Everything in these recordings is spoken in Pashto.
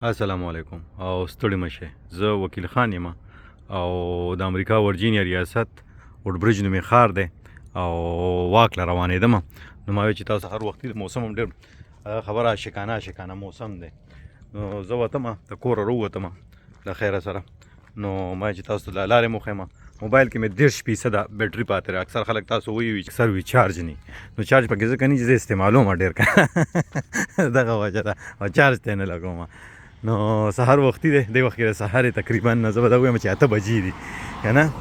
السلام علیکم او ستړي مشه زه وکیل خان یم او د امریکا ورجینیا ریاست وډبرج نومې ښار دی او واک له روانېدم نو ما وی چې تاسو هر وختي د موسم هم ډېر خبره شکانه موسم دی نو زه وتم د کوره راووتم له خیره سره نو ما چې تاسو ته لارې مخیمه موبایل کې مې 10% بیټري پاتې ده. اکثر خلک تاسو وایي چې اکثر وي چارج نه نو چارج پکې ځکه نه چې زه استعمالوم ډېر دغه وجه ده او چارج ته نه لګوم نو سهار وختي دی د وخت کې سهار تقریبا زه به دا وایم چې 8 بجې دي که نه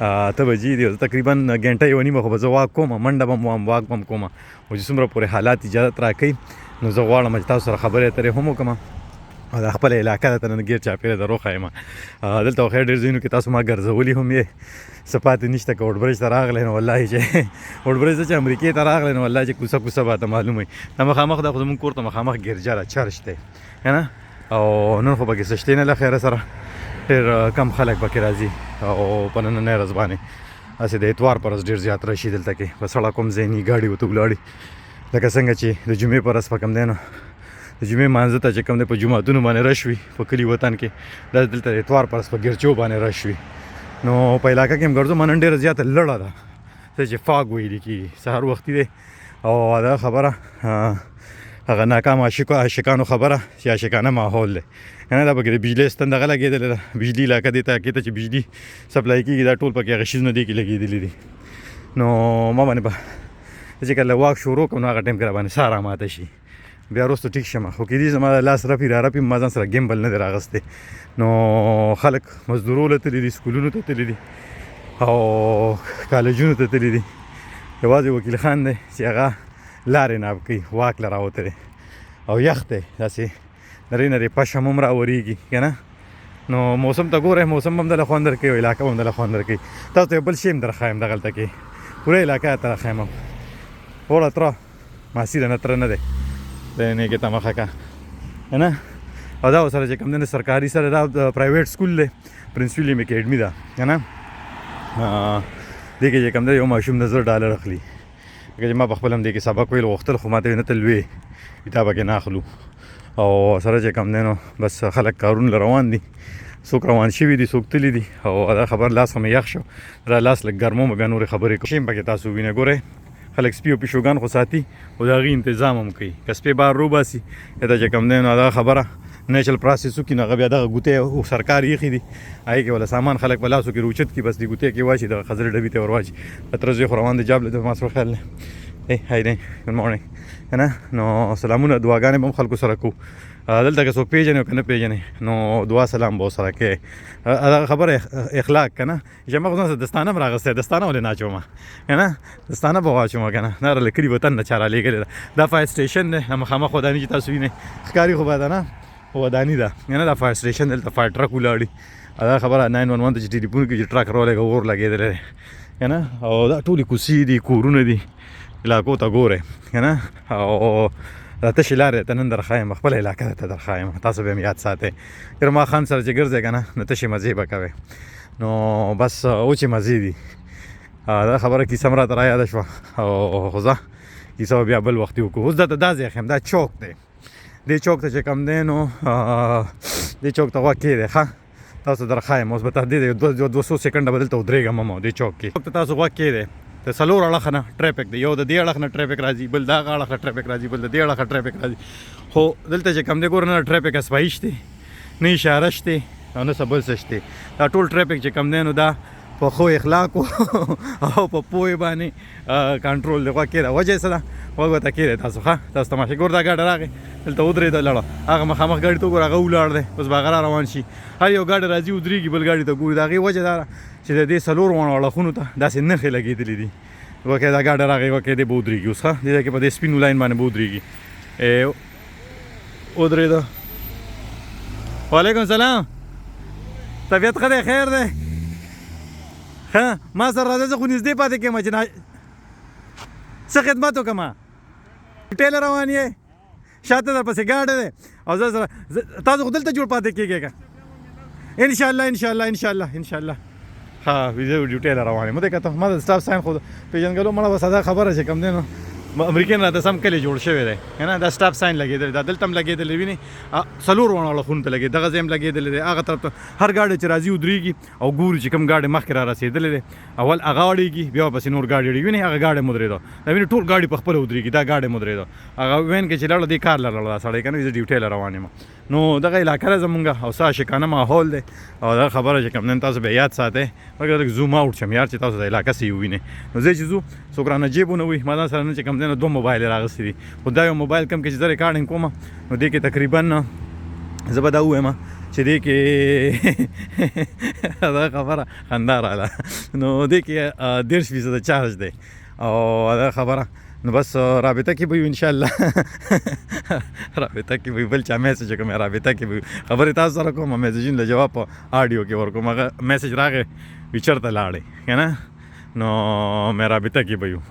8 بجې دي تقریبا ګنټه یو نیمه خو به زه واک کوم منډه به م واک به م کوم او چې څومره پورې حالات اجازت راکوي نو زه غواړم چې تاسو سره خبرې اترې هم وکړم او د خپل علاقه د نن ګیر چاپېره د روخه یم دلته خو خیر ډېر ځایونو کې تاسو ما ګرځولي هم یې څه پاتې نشته که وډبرج ته راغلی نو والله چې وډبرج ته چې امریکې ته راغلی نو والله چې کوڅه به ته معلوم وي دا مخامخ دا خو زمونږ کور ته مخامخ ګرجا ده چرچ دی که نه او نن خو پکې څه شتې نه له خیره سره ډېر کم خلک پکې راځي او په نننۍ ورځ باندې هسې د اتوار په ورځ ډېر زیات راشي دلته کې په سړک هم ځای نه ګاډي ورته ولاړي لکه څنګه چې د جمعې په ورځ په کوم دی نو د جمعې مانځه ته چې کوم دی په جوماتونو باندې رش وي په کلي وطن کې دا دلته د اتوار په ورځ په ګرچو باندې رش وي نو په علاقه کې هم ګرځو ما نن ډېره زیاته لړه ده څه چې فاګ ویلي کېږي سهار وختي دی او دا خبره هغه ناکام عاشقانو خبره چې عاشقانه ماحول دی که نه دا پکې د بجلۍ ستن دغه لګېدلې ده بجلي علاقه دې ته کې ته چې بجلي سپلای کېږي دا ټول پکې هغه شیزونه دې کې لګېدلي دي نو ما باندې به چې کله واک شروع کړم نو هغه ټایم کې راباندې ساه راماته شي بیا وروسته ټیک شم خو کېدای زما لاس رپي رپي ما ځان سره ګیمبل نه دی راغستی نو خلک مزدورو له تللي دي سکولونو ته تللي دي او کالجونو ته تللي دي یوازې وکیل خان دی چې هغه لارې ناب کوي واک له راوتی دی او یخ دی داسې نرۍ نرۍ پشه هم راورېږي که نه نو موسم ته ګورئ موسم هم دله خوند درکوي او علاقه هم دله خوند درکوي تاسو ته یو بل شی هم درښایم دغلته کې پوره علاقه ته راښایم وړه تره ماسیره نه تره نه دی د نیکې ته مخه که که نه او دا ورسره چې کوم دی سرکاري سره دا پرایویټ سکول دی پرنس ویلیم اکیډمي ده که نه دې کې چې کوم دی یو ماشوم $10 اخلي که چې ما په خپل هم دې کې سبق ویل غوښتل خو ما ته یې نه تل وی کتابه کې نه اخلو او سره چې کوم دی نو بس خلک کارونه له روان دي څوک روان شوي دي څوک تللي دي او دا خبر لاس خو مې یخ شو دا لاس لږ ګرموم بیا نورې خبرې کوم شیم پکې تاسو وینه ګورئ خلک سپي او پیشوګان خو ساتي او د هغې انتظام هم کوي که سپی بار روباسي دا چې کوم دی نو دا خبره نیچرل پروسس وکړي نو هغه بیا دغه ګوتې او سرکار ایښي دي هغې کې ولا سامان خلک په لاسو کې روچت کړي بس دې ګوتې کې واچي دغه خضرې ډبي ته ور واچي تر زوی خو روان دی جاب له ماسپښین دی هاي دی ګډ مارنینګ که نه نو سلامونه دعاګانې به هم خلکو سره کوو دلته که څوک پېژنې او که نه پېژنې نو دعا سلام به ورسره کوې دغه خبره اخلاق که نه ژمه خو ځان سره دستانه هم راغستی دستانه ولې نه اچومه که نه دستانه به واچومه که نه دا له کلي وطن نه چا رالیږلې ده دا فایر سټیشن دی مخامخ وداني چې تاسو وینئ ښکاري خو به ده نه وداني ده که نه دا فایر سټیشن دلته فایر ټرک ولاړي دا خبره 911 ته چې ټلیفون کې چې ټرک راولېږه اور لګېدلی دی که نه او دا ټولې کوڅې دي کورونه دي علاقو ته ګورئ که نه او دا تشې لارې ته نن درښایم خپل علاقه ته درښایم تاسو به هم یاد ساتئ ډېر ما خان سره چې ګرځئ که نه نو تشې مزې به کوئ نو بس اوچې مزې دي دا خبره کیسه م راته را یاده شوه او خو زه کیسه به بیا بل وختي وکړو اوس دلته دا ځای ښیم دا چوک دی دې چوک ته چې کوم دی نو دې چوک ته غوږ کېدی ښه تاسو درښایم اوس به دې 200 سیکنډه به دلته ودرېږم هم دې چوک کې چوک ته تاسو غوږ کېدی د څلور اړخه نه ټریفک دی یو د دې اړخ نه ټریفک راځي بل د هغه اړخ نه ټریفک راځي بل د دې اړخه ټریفک راځي خو دلته چې کوم دی ګوره نه ټریفک اسپایي شته نه اشاره شته او نه څه بل څه شته دا ټول ټریفک چې کوم دی نو دا په ښو اخلاقو او په پوهې باندې کنټرول دی غوږ کېده وجه څه ده غوږ ورته کېدی تاسو ښه تاسو تماشې ګور دا ګاډی راغی دلته ودرېده لړه هغه مخامخ ګاډي ته وګوره هغه ولاړ دی اوس به هغه را روان شي هر یو ګاډی راځي ودرېږي بل ګاډي ته ګوري د هغې وجه دا ده چې د دې څلور واړو اړخونو ته داسې نښې لګېدلې دي وکې دا ګاډی راغی وکې دې به ودرېږي اوس ښه دې کې په دې سپینو لاین باندې به ودرېږي ودرېده وعلیکم سلام طبیعت ښه دی خیر دی ښه ما سره راځه زه خو نږدې پاتې کېم چې څه خدمت وکړم ټیله روان یې شاته درپسې ګاډی دی او زه سره تاسو خو دلته جوړ پاتې کېږئ که انشاءالله انشاءالله انشاءالله انشاءالله ها ویزه ډیوټي روانه مده کته ما د سټاف ساين خو پیژنګلو مړه وساده خبره چې کم دی نو امریکایان راته سم کلی جوړ شوی دی کنه دا سټاپ ساين لګېدل دا دلته هم لګېدل ویني څلور وانه خون ته لګېد دغه ځم لګېدل دی هغه طرف ته هر گاډي چې راځي ودرېږي او ګوري چې کوم گاډي مخکې را رسېدلې دی اول هغه اړېږي بیا پسې نور گاډي اړېږي ویني هغه گاډي مودرېدو دا ویني ټول گاډي په خپل ودرېږي دا گاډي مودرېدو هغه وین کې چې لاړ دی کار لاړ دا سړی کنه ډیوټي روان یم نو دغه علاقه زمونږ او شکانه ماحول دی او دا خبره چې کوم نن تاسو به یاد ساتئ مګر زوم اوټ شم یار چې تاسو د علاقه سی وینئ نو زه چې زو څوک رانه جیبونه وي ما ځان سره نه چې کوم دی نو 2 موبایل راغستې دي خو دا یو موبایل کم کې چې زه ریکارډینګ کوم نو دې کې تقریبا زه به دا ووایم چې دې کې دا خبره خندا راغله نو دې کې 10% چارج دی او دا خبره نو بس رابطه کې به ان شاء الله رابطه کې به بل چا میسج کوم رابطه کې به خبره تاسو سره کوم میسجین له جواب آډیو کې ورکوم هغه میسج راغی وچرته لاړې کنه نو مې رابطه کې به یو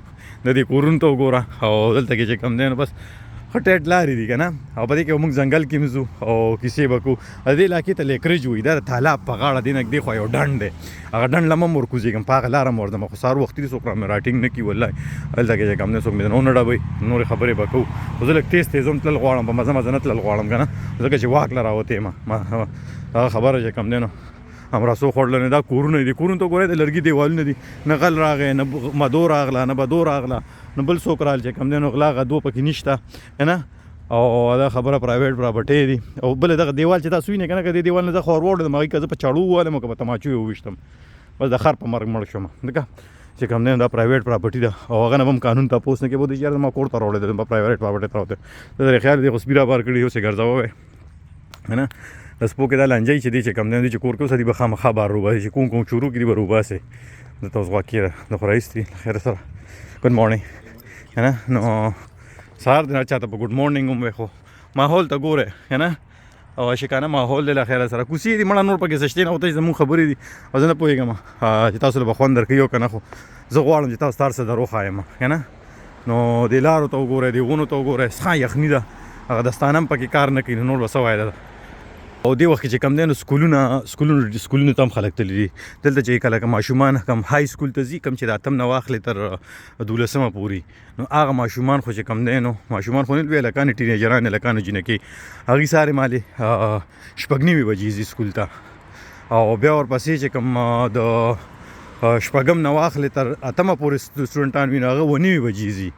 د دې کورون ته وګوره او دلته کې چې کم دی نو بس خټېټ لارې دي که نه او په دې کې موږ ځنګل کې مزو او کیسې به کوو د دې علاقې ته لیکرج وي دا د تالاب په غاړه دې نږدې خوا یو ډنډ دی هغه ډنډ له هم ورکوزېږم په هغه لاره م ورځم خو سهار وختي څوک رامې راټینګ نه کړي والله هلته کې چې کوم دی څوک مې نه ډبوي نورې خبرې به کوو خو زه لږ تیز تیز هم تلل غواړم په مزه مزه نه تلل غواړم که نه ځکه چې واک له راوتې یم هغه خبره چې کوم دی نو همراسو خوړل نه دا کورونه دي کورونه ته ګورئ د لرګي دیوالونه دي نه غل راغی نه مدو راغله نه بدو راغله نه بل څوک رال چې کوم دی نو غلا غدو پکې نشته که نه او دا خبره پرایویټ پراپرټي دي او بل دغه دیوال چې تاسو وینئ که نه که دې دیوال نه زه خو وروړم هغې که زه په چاړو ووالم او که په تماچو یې وویشتم بس د خر په مرګ مړ شوم ځکه چې کوم دی دا پرایویټ پراپرټي ده او هغه نه هم قانون تپوس نه کوي چې یار ما کور ته راوړی دی په پرایویټ پراپرټي ته راوړی د درې خیال دی خو سپیره بار کړي اوس یې ګرځوی که نه د سپو کې دا لانجۍ چې دی چې کوم دی چې کور کې اوس دي به خامخا بار روباسي چې کوم شروع کړي به روباسي دلته اوس غوا کېده د خو رئیس دي خیر سره ګډ مارنینګ که نه نو سهار دی نه چاته په ګډ مارنینګ هم وی خو ماحول ته ګوره که نه او عاشقانه ماحول دی له خیره سره کوڅې دي مړه نور پکې څه شته نه او ته چې زمونږ خبرې دي او زه نه پوهېږم چې تاسو له به خوند درکوي او که نه خو زه غواړم چې تاسو ته هر څه در وښایم که نه نو دې لارو ته وګورئ دې غونو ته وګورئ څښا یخني ده هغه دستانه هم پکې کار نه کوي نور به څه وایه ده او دې وخت کې چې کم دی نو سکولونو ته هم خلک تللي دي دلته چې کله که ماشومان کم های سکول ته ځي کم چې د اتم نه واخلې تر 12مه پورې نو هغه ماشومان خو چې کم دی نو ماشومان خو نه وي هلکانې ټینیجران هلکانې جینکۍ هغې سارې مالې 6:30 بجې ځي سکول ته او بیا ورپسې چې کم د 6 نه واخلې تر 8مه پورې سټوډنټان وي نو هغه 9 بجې ځي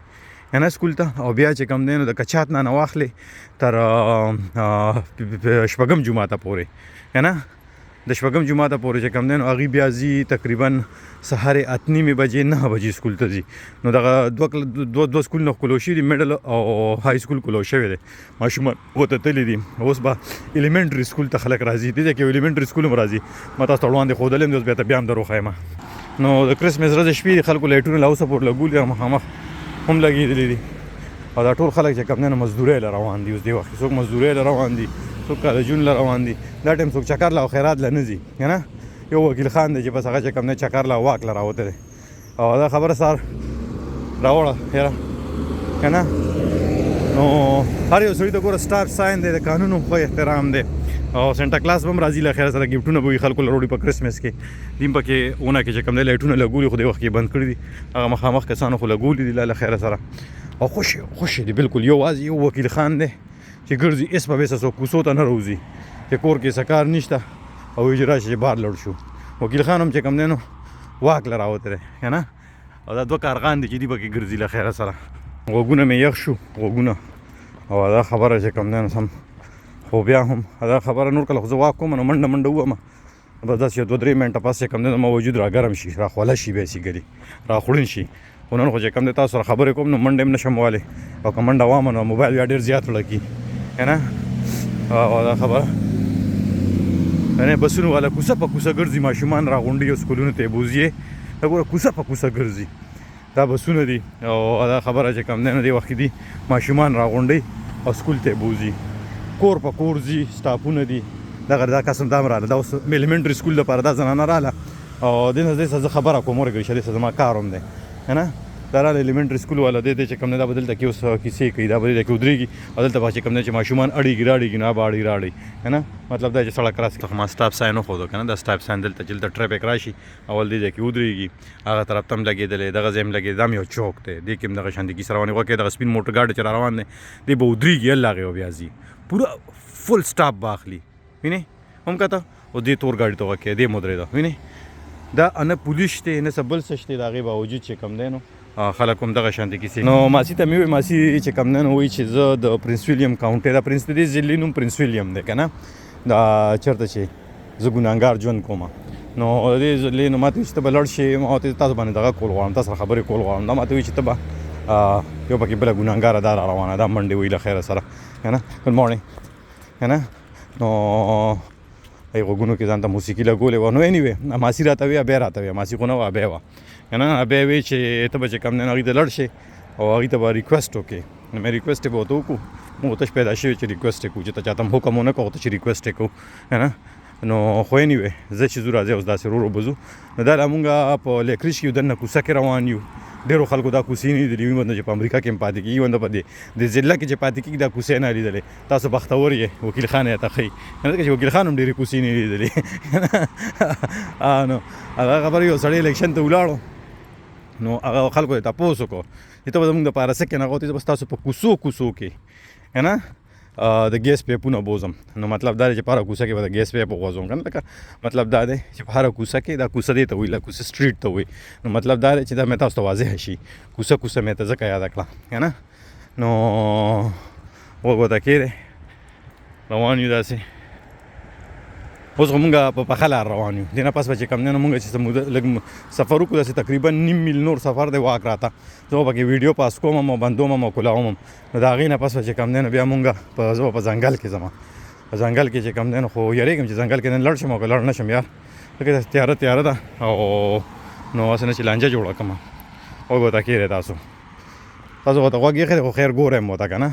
که نه سکول ته او بیا چې کوم دی نو د کچات نه واخلې تر 6 جمعه ته پورې که نه د 6 جمعه ته پورې چې کوم دی نو هغې بیا ځي تقریبا سهار 8:30 بجې 9 بجې سکول ته ځي نو دغه دوه سکولونه کلو شوي دي میډل او های سکول کلو شوی دی ماشومان ورته تللي دي اوس به ایلیمنټري سکول ته خلک راځي دې ځای کې ایلیمنټري سکول هم راځي ما تاسو ته وړاندې ښودلی یم اوس بیا ته بیا هم در وښایم نو د کرسمس ورځې شپې دي خلکو لایټونه له اوسه پورې لګولي مخامخ هم لګېدلي دي او دا ټول خلک چې کوم دی نو مزدورۍ له روان دي اوس دې وخت کې څوک مزدورۍ له روان دي څوک کالجونو له روان دي دا ټایم څوک چکر له او خیرات له نه ځي که نه یو وکیل خان دی چې بس هغه چې کوم دی چکر له واک له راوتی دی او دا خبره سار راوړه یاره که نه نو هر یو سړي ته ګوره سټاپ ساین دی د قانونو خو احترام دی او سنټا کلاس به هم راځي له خیره سره ګفټونه به وي خلکو له روړي په کرسمس کې دیم پکې اونه کې چې کوم دی لایټونه لګولي خو دې وخت کې بند کړي دي هغه مخامخ کسانو خو لګولي دي له خیره سره او خوشې دي بالکل یوازې یو وکیل خان دی چې ګرځي اس په بیسه څوک کوڅو ته نه روځي چې کور کې څه کار نشته او وایي چې راشي چې بار لړ شو وکیل خان هم چې کوم دی نو واک له راوتی دی که نه او دا 2 کارغان دي چې دي پکې ګرځي له خیره سره غوږونه مې یخ شو غوږونه او دا خبره چې کوم دی نو سم خو بیا هم دا خبره نور کله خو زه واک کوم نو منډه ووم بس داسې 2-3 منټه پس چې کوم دی نو ما وجود را ګرم شي را خوله شي بیسیکلي را خوړین شي خو نن خو چې کوم دی تاسو سره خبرې کوم نو منډه هم نشم ولی او که منډه وام نو موبایل بیا ډېر زیات لګي که نه او دا خبره یعنې بسونو والا کوڅه په کوڅه ګرځي ماشومان را غونډي او سکولونو ته یې بوځي دا ګوره کوڅه په کوڅه ګرځي دا بسونه دي او دا خبره چې کوم دی نو دې وخت کې دي ماشومان را غونډي او سکول ته یې بوځي کور په کور ځي سټاپونه دي دا قسم دا هم راغله دا اوس ایلیمنټري سکول دپاره دا زنانه راغله او دې نه زه خبره کوم ورګري شه دې زما کار هم دی که نه دا را الیمنټری سکول والا دی چې کوم نه دا بدلته کې اوس کیسې کوي دا بدلته کې ودرېږي او دلته به چې کوم نه چې ماشومان اړیږي راړیږي نه به اړي راړي که نه مطلب دا چې سړک راسي ما سټاپ ساین وښودو که نه دا سټاپ ساین دلته چې دلته ټریفک راشي اول دې ځای کې ودرېږي هغه طرف ته هم لګېدلی دغه ځای هم لګېدلی دا هم یو چوک دی دې کې هم دغه شان د کیسه روانې غوږ کې دغه سپین موټر ګاډی چې را روان دی دې به ودرېږي الله هغې به بیا ځي پوره فل سټاپ به اخلي وینې هم کته او دې تور ګاډي ته غوږ کې دې مو درېده وینې دا نه پولیس شته نه څه بل څه شته د هغې باوجود چې کوم دی نو خلک هم دغه شانتې کیسې نو ماسي ته مې وویل ماسي چې کوم دی نو وایي چې زه د پرنس ویلیام کاونټي دا پرنس د دې ضلعې نوم پرنس ویلیام دی که نه دا چېرته چې زه ګناهګار ژوند کوم نو د دې ضلعې نو ما ته وایي چې ته به لړ شې ما ورته تاسو باندې دغه کول غواړم تاسو سره خبرې کول غواړم دا ما ته وایي چې ته به یو پکې بله ګناهګاره دا را روانه دا منډې وایي له خیره سره که نه ګډ مارنینګ که نه نو ای غوږونو کې ځان ته موسیقي لګولې وه نو انیوې ماسي راته وی بیا راته وی ماسي خو نه وه بیا وه که نه بیا وی چې ته به چې کوم دی نو هغوی ته لړ شې او هغوی ته به ریکویسټ وکړې نو مې ریکویسټ یې به ورته وکړو موږ ورته پیدا شوي چې ریکویسټ یې کړو چې ته چاته هم حکم ونه کړو ورته چې ریکویسټ یې کړو که نه نو خو انیوې زه چې ځو راځئ اوس داسې ورو به ځو نو دا مونږ په لیکریش کې یو دننه کوڅه کې روان یو ډېرو خلکو دا کوڅې نه لیدلې وي چې په امریکا کې هم پاتې کېږي ونده په د ضلع کې چې پاتې کېږي دا کوڅې نه لیدلې تاسو بختور یې وکیل خان یې ته ښایي ځکه چې وکیل خان هم ډېرې کوڅې نه لیدلې نو هغه خبره یو سړی الیکشن ته ولاړو نو هغه خلکو ته تپوس وکړو چې ته به زموږ دپاره څه کې نه غوتې زه به ستاسو په کوڅو کې که نه د ګیس پیپونه بوزم نو مطلب دا دی چې په هره کوڅه کې به د ګیس پیپ وغځوم که نه لکه مطلب دا دی چې په هره کوڅه کې دا کوڅه دې ته وایي لکه کوڅه سټریټ ته وایي نو مطلب دا دی چې دا مې تاسو ته واضح شي کوڅه مې ته ځکه یاده کړه که نه نو غوږ ورته کېدی روان یو داسې اوس خو مونږ په پخه لار روان یو دې نه پس به چې کوم دی نو مونږ چې لږ سفر وکړو داسې تقریبا 9 میل نور سفر دی واک راته زه به پکې ویډیو پاس کوم هم او بندوم هم او کولاوم هم نو د هغې نه پس به چې کوم دی نو بیا مونږ زه به په ځنګل کې ځم په ځنګل کې چې کوم دی نو خو یېرېږم چې ځنګل کې نن لړ شم او که لړ نه شم یار ځکه تیاره ده او نو هسې نه چې لانجه جوړه کړم غوږ ورته کېدی تاسو ورته غوږ ایښی دی خو خیر ګوره یم ورته که نه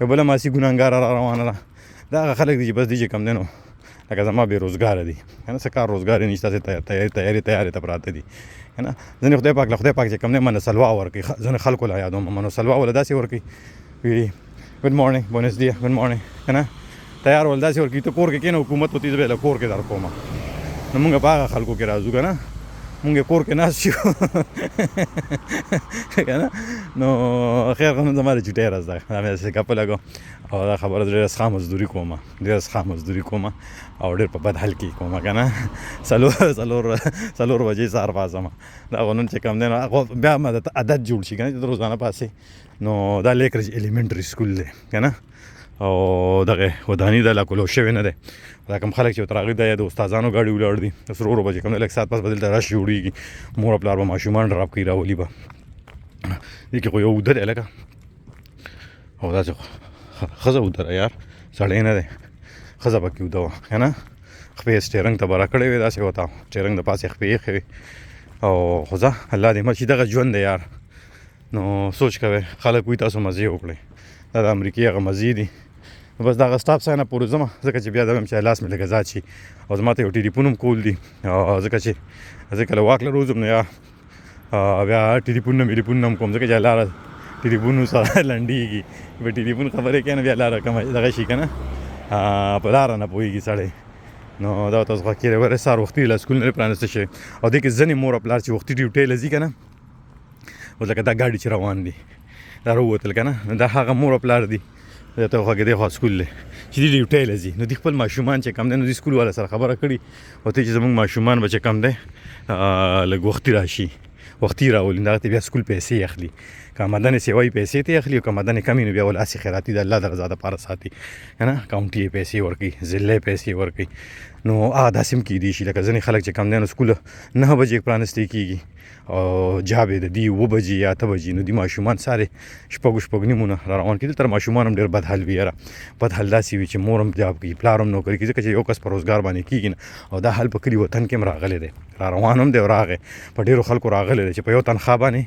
یو بله ماسي ګناهګاره را روانه ده دا هغه خلک دي چې بس دي چې کوم دی نو لکه زما بېروزګاره دي که نه څه کار روزګار یې نشته تیارې ته پراته دي که نه ځینې خدای پاک له خدای پاک چې کوم دی منه سلوا ورکوي ځینې خلکو له یادوم منو سلوا وله داسې ورکوي وي ګډ مارنینګ بونس دي ګډ مارنینګ که نه تیار ول داسې ورکوي ته کور کې کښېنه حکومت وتې زه به له کور کې در کومه نو مونږ په هغه خلکو کې راځو که نه مونږ یې کور کې ناست یو که نه نو خیر خو نن زما د چوټۍ ورځ ده دا مې داسې ګپه لګو او دا خبره ډېره ښه مزدوري کوم او ډېر په بد حال کې کوم که نه څلور بجې سهار پاڅم دا خو نن چې کوم دی نو بیا مې عادت جوړ شي که نه چې ته روزانه پاسې نو دا لیکریج الیمنټري سکول دی که نه او دغه وداني دا لا کولو شوی نه دی دا کوم خلک چې ورته راغلي دا یا د استادانو ګاډي ولاړ دي اوس ورو به چې کوم دی لږ ساعت پس به دلته رش جوړېږي مور او پلار به ماشومان ډراپ کوي راولي به دې کې خو یو اوده دی لکه او داسې ښځه اوده ده یار سړی نه دی ښځه پکې اوده وه که نه خپې سټیرنګ ته به را کړی وې داسې ورته سټیرنګ د پاسې خپې ایښې وې او خو ځه الله دې مچ دغه ژوند دی یار نو سوچ کوئ خلک وایي تاسو مزې وکړئ دا د امریکې هغه مزې دي نو بس دغه سټاپ ساین نه پورې ځم ځکه چې بیا دوایم چې لاس مې لږه زیات شي او زما ته یو ټلیفون هم کول دي ځکه چې زه کله واک له روزم نو یا بیا ټلیفون نه میلیفون نه هم کوم ځکه چې لاره ټلیفون سره لنډېږي په ټلیفون خبرې کوي نو بیا لاره کمه دغه شي که نه په لاره نه پوهېږي سړی نو دا تاسو خوا کېږي ورې سهار وختي له سکول نه پرانسته شوی او دې کې ځینې مور او پلار چې وختي ډیوټۍ له ځي که نه اوس لکه دا ګاډي چې روان دي دا راووتل که نه دا هغه مور او پلار دي ته خوا کې دی خوا سکول دی چې دوی ډیوټۍ له ځي نو دوی خپل ماشومان چې کم دی نو دوی سکول والا سره خبره کړي ورته چې زموږ ماشومان به چې کم دی لږ وختي راشي وختي راولي دغه ته بیا سکول پیسې اخلي که مدن سیوایي پیسې ته اخلي او که مدن کمې نو بیا ول هسې خیراتي د الله د رضا دپاره ساتي که نه کاونټي یې پیسې ورکوي ضلع یې پیسې ورکوي نو هغه داسې هم کیدی شي لکه ځینې خلک چې کم دی نو سکول 9 بجې پرانستی کېږي او جاب یې د دې 7 بجې یا 8 بجې نو دي ماشومان سارې شپږ نیمونه را روان کېدل تر ماشومان هم ډېر بد حال وي یاره بد حال داسې وي چې مور هم جاب کوي پلار هم نوکري کوي ځکه چې یو کس په روزګار باندې کېږي نه او دا حال په کلي وطن کې هم راغلی دی را روان هم دی او راغی په ډېرو خلکو راغلی دی چې په یو تنخوا باندې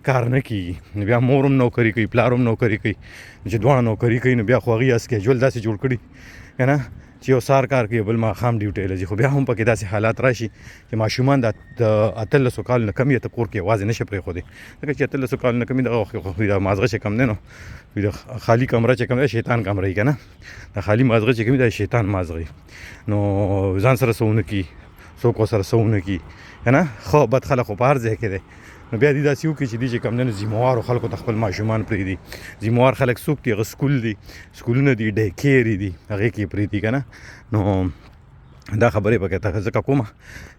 کار نه کېږي نو بیا مور هم نوکري کوي پلار هم نوکري کوي چې دواړه نوکري کوي نو بیا خو هغوی اسکیجول داسې جوړ کړي که نه چې یو سهار کار کوي بل ماښام ډیوټۍ له ځي خو بیا هم پکې داسې حالات راشي چې ماشومان د 18 کالو نه کم یې ته کور کې یوازې نشي پرېښودی ځکه چې 18 کالو نه کم دغه وخت د مازغه چې کم دی نو د خالی کمره چې کم دی شیطان کمره یې که نه د خالی مازغه چې کم دی شیطان مازغه نو ځان سره څه ونه کي څوک ورسره څه ونه کي که نه ښه بد خلک خو په هر ځای کې دی نو بیا دې داسې وکړي چې دې چې کم دی نو ذمهوارو خلکو ته خپل ماشومان پرېږدي ذمهوار خلک څوک دي هغه سکول دي سکولونه دي ډی کیرې دي هغې کې یې پرېږدي که نه نو دا خبرې پکې ته ځکه کومه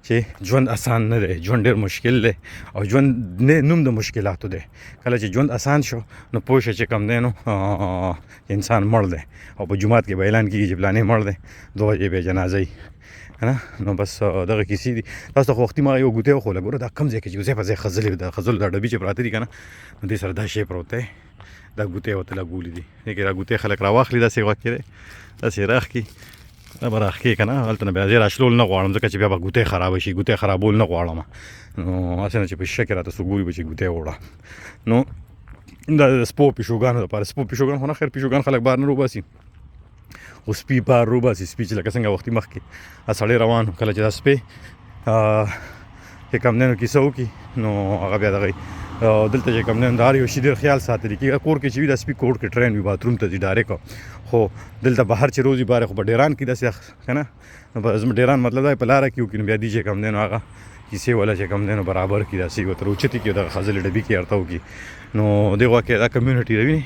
چې ژوند اسان نه دی ژوند ډېر مشکل دی او ژوند نوم د مشکلاتو دی کله چې ژوند اسان شو نو پوه شه چې کم دی نو انسان مړ دی او په جومات کې به اعلان کېږي چې فلانی مړ دی 2 بجې بیا جنازه وي که نه نو بس دغه کیسې دي تاسو ته خو وختي ما یو ګوتې وښوله ګوره دا کم ځای کې چې ځای په ځای خځلې د خځلو دا ډبي چې پراته دي که نه نو دې سره دا شی پروت دی دا ګوتې ورته لګولي دي دې کې دا ګوتې خلک راواخلي داسې وخت کې دی داسې راخکي دا به راښکې که نه هلته نه بیا زه راشلول نه غواړم ځکه چې بیا به ګوتې خرابه شي ګوتې خرابول نه غواړم نو هسې نه چې په شیشه کې راته څوک ګوري به چې ګوتې وړه نو دا د سپو پیشوګانو دپاره سپو پیشوګان خو نه خیر پیشوګان خلک بار نه روباسي خو سپي بار روباسي سپي چې لکه څنګه وختي مخکې سړی روان کله چې دا سپی چې کم دی نو کیسه وکړي نو هغه بیا دغه دلته چې کم دی نو د هر یو شي ډېر خیال ساتلی کېږي کور کې چې وي دا سپي کور کې ټرین وي باتروم ته ځي ډایرکټ خو دلته بهر چې روزي باره خو په ډیران کې داسې که نه نو ډیران مطلب دا په لاره کې وکړي نو بیا دي چې کم دی نو هغه کیسې والا چې کم دی نو برابر کړي داسې ورته اوچتې کړي دغه خځلې ډبي کې ورته وکړي نو دې خوا کې دا کمیونټي دی وینې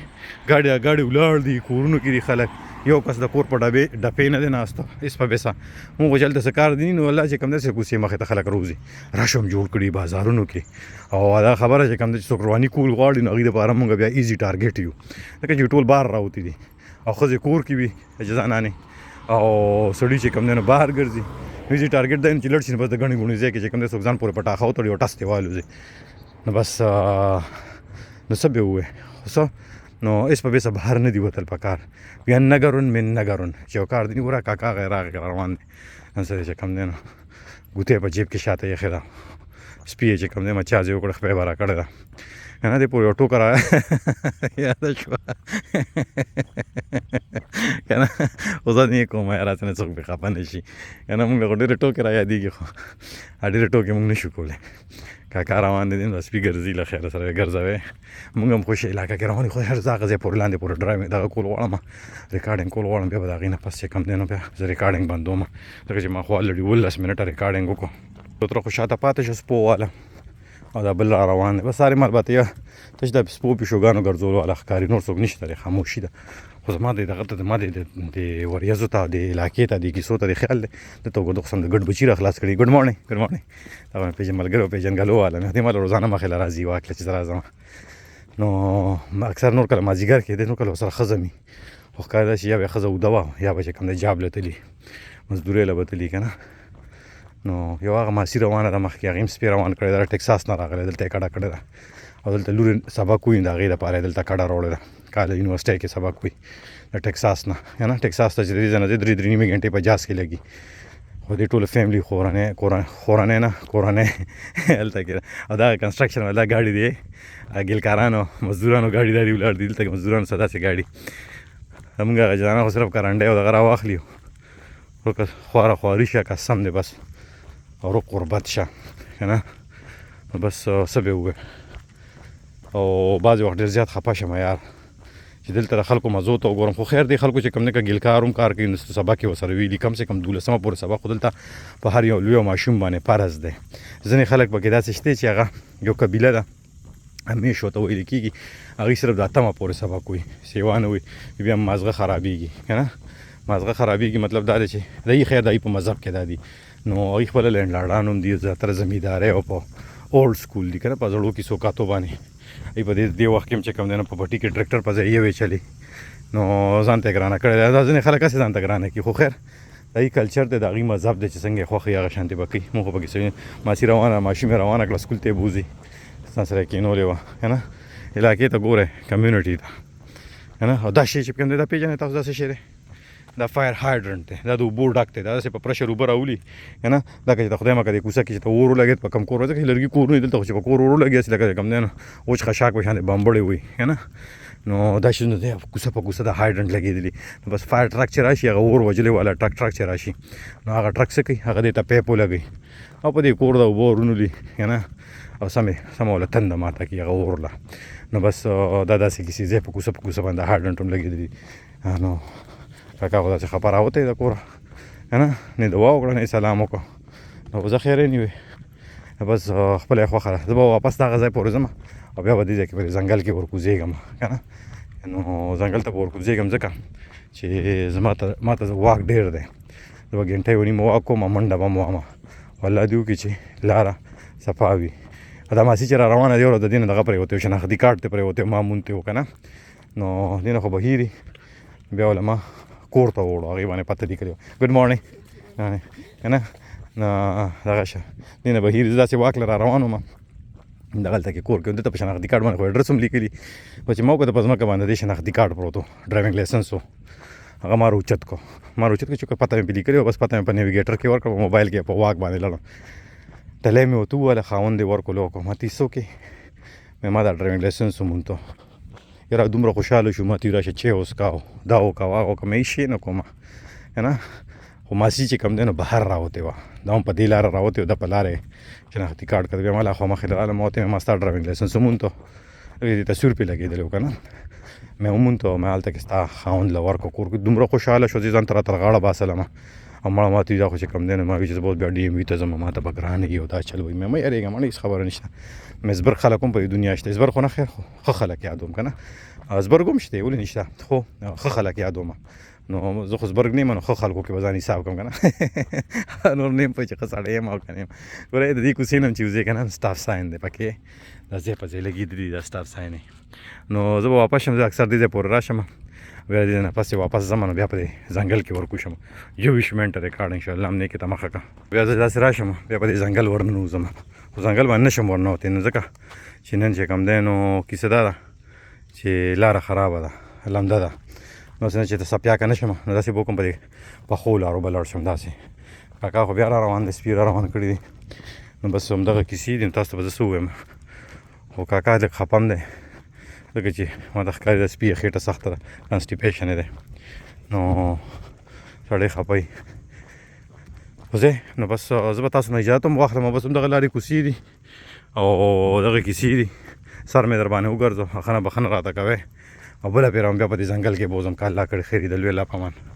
ګاډي ولاړ دي کورونو کې دي خلک یو کس د کور په ډپې نه دی ناسته هېڅ په بیسه مونږ خو چې هلته څه کار دي نو الله چې کم دی کوڅې مخې ته خلک روزي رشم جوړ کړي بازارونو کې او دا خبره چې کم دی چې څوک رواني کول غواړي نو هغوی دپاره مونږ بیا ایزي ټارګېټ یو ځکه چې ټول بار راوتي دي او ښځې کور کې وي جزانانې او سړي چې کم دی نو بهر ګرځي ایزي ټارګېټ دی چې لړ شي نو بس د ګڼې ګوڼې ځای کې چې کم دی څوک ځان پورې پټاخه وتړي او ټس دې والوځي نو بس نو څه به ووایې خو څه نو هېڅ په بیسه بهر نه دي وتل پکار بیا نګرون من نګرون چې یو کار دی ګوره کاکا راغی روان دی نن سره چې کم دی نو ګوتې په جیب کې شاته ایښې ده سپي یې چې کم دی مچاځې وکړه خپې به را کړې ده که نه دې پورې یو ټوکه را یاده شوه که نه خو زه نه یې کوم یاره هسې نه څوک پرې خفه نه شي که نه مونږ له خو ډېرې ټوکې را یادېږي خو ډېرې ټوکې مونږ نه شو کولی کاکا روان دي دا سپي ګرځي له خیره سره ګرځوي مونږ هم خوشي علاقه کې روان خو هر ځای ځای پورې لاندې پورې ډرایو دغه کول غواړم ریکارډینګ کول غواړم بیا به د هغې نه پس چې کم دی نو بیا زه ریکارډینګ بندوم ځکه چې ما خو الرډي 18 منټه ریکارډینګ وکړو تر خو شاته پاتې شو سپو والا او دا بل را روان دی بس ساري البته یا تش د سپو پیشوګانو ګرځولو والا ښکاري نور څوک نشته دی خاموشي ده خو زما د دغه ته ما د وریځو ته د علاقې ته د کیسو ته د خیال دی دلته وګورو قسم د ګډ بچي را خلاص کړي ګډ مارنینګ هغه مې ملګري پېژنګلو والا مې مال روزانه مخې له راځي واکله چې زه راځم نو اکثر نور کله مازدیګر کېدی نو کله ورسره ښځه مي خو ښکارېده چې یا به یې ښځه اوده وه یا به چې کوم دی جاب له تلي مزدورۍ له به تلي که نه نو یو هغه ماسي روانه ده مخکې هغې هم سپی روان کړی ده ټکساس نه راغلی دلته یې کډه کړې ده او دلته لورې سبق وایي د هغې دپاره یې دلته کډه راوړې ده کال یونیورسټۍ کې سبق وایي د ټکساس نه که نه ټکساس ته چې د دې ځای نه دی 3 نیمې ګنټې په جاز کې لګي خو دې ټوله فیملی کورنۍ نه کورنۍ هلته کې او دا کنسټرکشن والا ګاډي دی ګلکارانو مزدورانو ګاډي دا دي ولاړ دي دلته کې مزدورانو څه داسې ګاډي زمونږ هغه جانان خو صرف کرنډۍ او دغه راواخلي خواره خواري شه قسم دی بس او رو قربت شه که نه بس څه به ووایو او بعضې وخت ډېر زیات خفه شم یار چې دلته د خلکو مزو ته وګورم خو خیر دی خلکو چې کوم نه که ګلکار هم کار کوي نو سبق یې ورسره ویلي کم سے کم 12مه پورې سبق خو دلته په هر یو لوی ماشوم باندې فرض دی ځینې خلک پکې داسې شته چې هغه یو قبیله ده همیش ورته ویل کېږي هغوی صرف د 8مه پورې سبق وایي سیوا نه وایي بیا مازغه خرابېږي که نه مازغه خرابېږي مطلب دا دی چې دی خیر دی په مذهب کې دا دي نو هغوی خپله لینډلاډان هم دي زیاتره زمیندارۍ او په اولډ سکول دي که نه په زړو کیسو باندې ای په دې وخت کې هم چې کوم دی نو په پټي کې ټریکټر په ځای یوې چلی نو ځان ته یې ګرانه کړې ده دا ځینې خلک هسې ځان ته ګرانه کړي خو خیر د هغوی کلچر دی د هغوی مذهب دی چې څنګه یې خوښ وي هغه شانتې به کوي مونږ خو پکې ماسي روانه ماشوم یې روانه کړه سکول ته یې بوځي ځان سره یې کېنولې وه که نه علاقې ته ګورئ کمیونټي ته که نه او دا شی چې کوم دی دا پېژنئ تاسو دا څه شی دی دا فایر هایډرنټ دی دا د اوبو ډک دی دا داسې په پرشر اوبه راولي که نه دا که چې د خدای مکه د کوڅه کې چې ته اور ولګېد په کم کور ځکه چې لرګي کورونه دلته خو چې په کور اور ولګېد چې لکه کوم دی نو وچ خشاک په شان د بمبړې وي که نه نو دا شنو دی کوڅه په کوڅه د هایډرنټ لګېدلي نو بس فایر ټرک چې راشي هغه اور وجلې والا ټرک چې راشي نو هغه ټرک څه کوي هغه دې ته پیپ ولګوي او په دې کور د اوبه ورونو دي که نه او سمه ولا تنده ماته کړي هغه اور له نو بس دا داسې کیسې ځای په کوڅه باندې هایډرنټ هم لګېدلي نو کاکا خو داسې خبر راوتی د کوره که نه نه دعا وکړه نه سلام وکړه نو زه خیر یې نه بس خپله یې خوښه ده زه به واپس دغه ځای پورې ځم او بیا به دې ځای کې په ځنګل کې ورکوزېږم که نه نو ځنګل ته به ورکوزېږم ځکه چې ما ته واک ډېر دی زه به ګنټه یو نیمه واک کوم منډه به م وهمه والله دې وکړي چې لاره صفا وي دا ماسي چې را روانه دی او د دې نه دغه پرېوتی و شناختي کارت ته پرېوتی و ما مونتی و که نه نو دې نه خو بهیري بیا وله ما کور ته وړو هغې باندې پته لیکلې وه ګډ مارنینګ که نه نو دغه شه دې نه بهیري زه داسې واک له را روان وم دغلته کې کور کې دلته په شناختي کارت باندې خو اډرس هم لیکلي خو چې ما وکړه په ځمکه باندې دې شناختي کارت پروت و ډرایوینګ لایسنس و هغه ما راوچت کړو چې پته مې پې لیکلې وه بس پته مې په نیویګیټر کې ورکړه په موبایل کې په واک باندې لړم ټلی مې ورته وویله خاوند یې ورکړلو وکړو ما ته څوک یې ما دا ډرایوینګ لایسنس ومونته یاره دومره خوشحاله شو ما ته راشه چې وسکاو دا وکړه هغه وکړه مې هېڅ شی نه کومه که نه خو ماسي چې کوم دی نو بهر راوتې وه دا هم په دې لاره راوتې وه دا په لاره یې شناختي کارت کړی بیا ما لا خوا مخې له راغلم ما ورته ما ستا ډرایوینګ لایسنس ومونته دې ته 100 روپۍ لګېدلی و که نه مې ومونته مې هلته کې ستا خاوند له ورکړه کور کې دومره خوشحاله شو چې ځان ته راته غاړه باسلمه او مړه ما ته دا خو چې کوم دی نو ما وایي چې زه به بیا ډي ایم وي ته ځم ما ته به ګرانه وي او دا چل وایي مې یارېږم مړه هېڅ خبره نشته مې زبر خلک هم په دې دنیا شته زبر خو نه خیر خو ښه خلک یادوم که نه زبرګ هم شته ولې نشته خو ښه خلک یادوم نو زه خو زبرګ نه یم نو ښه خلکو کې به ځان حساب کړم که نه نور نه یم پوه چې ښه سړی یم او که نه یم ګوره د دې کوڅې نه هم چې وځې که نه سټاف ساین دی پکې دا ځای په ځای لګېدلي دا سټاف ساین نو زه به واپس شم زه اکثر دې ځای پورې راشم بیا دې نه پسې واپس ځم نو بیا په دې ځنګل کې ورکوشم 24 منټه ریکارډ انشاءالله هم نیکې ته مخه کړه بیا زه داسې راشم بیا په دې ځنګل ورننوځم خو ځنګل باندې نشم ورنوتی نو ځکه چې نن چې کوم دی نو کیسه دا ده چې لاره خرابه ده لمده ده نو څنګه چې ته سپیا که نه شم نو داسې به وکړم په دې پخو لارو به لاړ شم داسې کاکا خو بیا را روان دی سپي را روان کړي دي نو بس همدغه کیسې دي نو تاسو ته به زه څه ووایم خو کاکا لږ خفه هم دی ځکه چې ما ته ښکاري د سپي خېټه سخته ده کنسټیپیشن یې دی نو سړی خفه وي خو ځای نو بس زه به تاسو نه اجازت هم واخلم او بس همدغه لارې کوڅې دي او دغه کیسې دي سر مې در باندې وګرځو بخښنه راته کوئ او بله پیره هم بیا په دې ځنګل کې بوځم که الله کړي خیر د لوی الله په امان